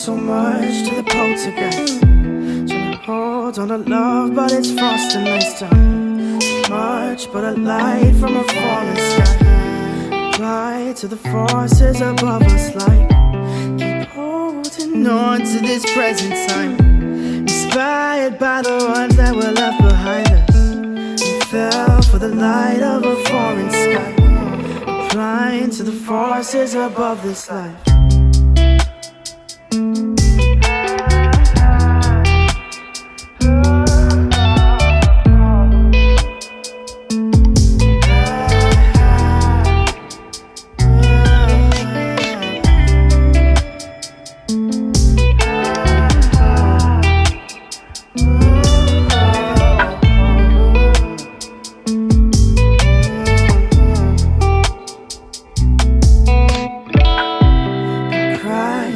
so much to the poltergeist. Trying to hold on to love, but it's frosting nice time. So much but a light from a falling sky. Apply to the forces above us like keep holding on to this present time. Inspired by the ones that were left behind us. We fell for the light of a foreign sky. Applying to the forces above this life.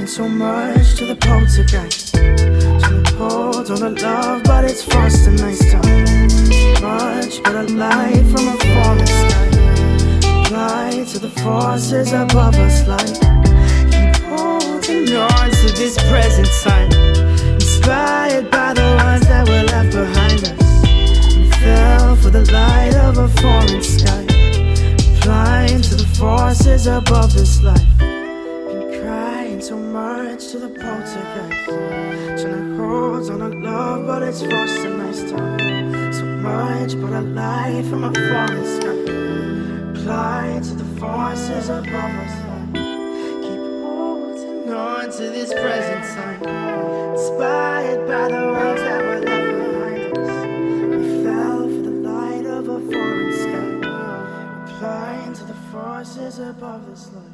So much to the poltergeist. Trying to hold on to love, but it's frosting nice time. Much but a light from a falling sky. Apply to the forces above us like keep holding on to this present time. Inspired by the ones that were left behind us. We fell for the light of a foreign sky. Applying to the forces above this life. So much to the poltergeist. Trying to hold on to love, but it's frosting nice time. So much but a light from a falling sky. Apply to the forces above us. Keep holding on to this present time. Inspired by the ones that were left behind us. We fell for the light of a foreign sky. Applying to the forces above this light.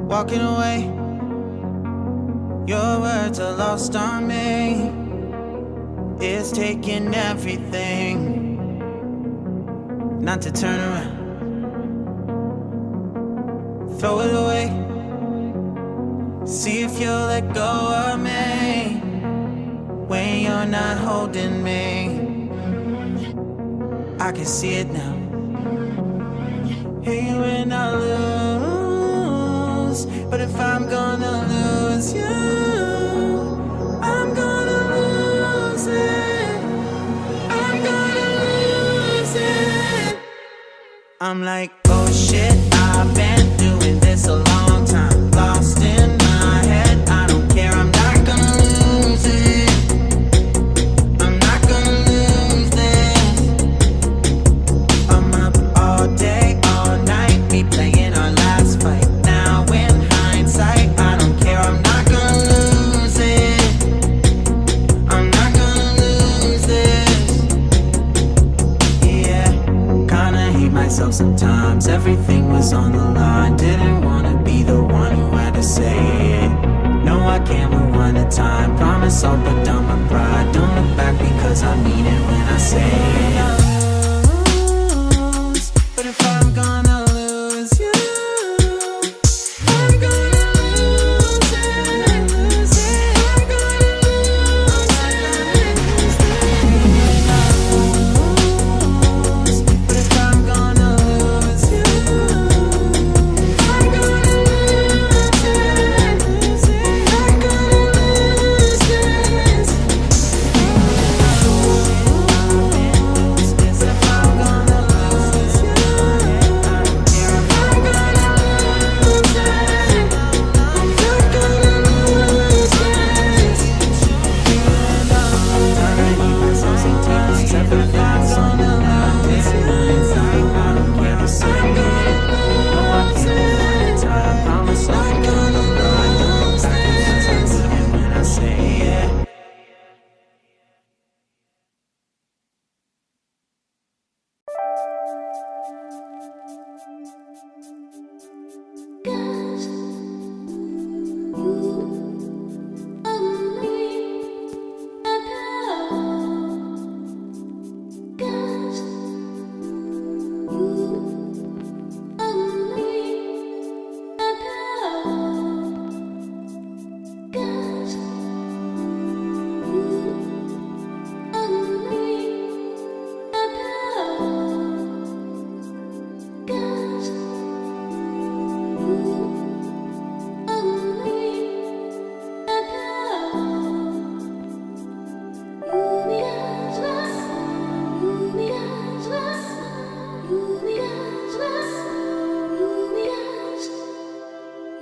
Walking away, your words are lost on me. It's taking everything not to turn around. Throw it away, see if you'll let go of me when you're not holding me. I can see it now. Hey, when I lose, but if I'm gonna lose you, I'm gonna lose it. I'm gonna lose it. I'm like, oh shit, I've been doing this a long time. Lost in my head, I don't care, I'm not gonna lose it. I'm not gonna lose this. I'm up all day, all night, we playing our last fight. Now in hindsight, I don't care, I'm not gonna lose it. I'm not gonna lose this. Yeah, kinda hate myself sometimes, everything was on the line.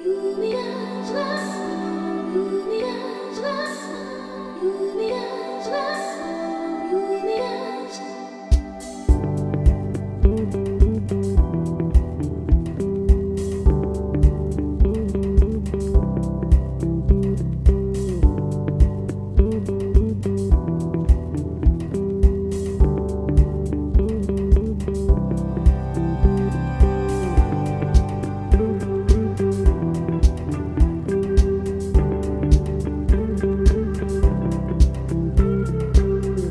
You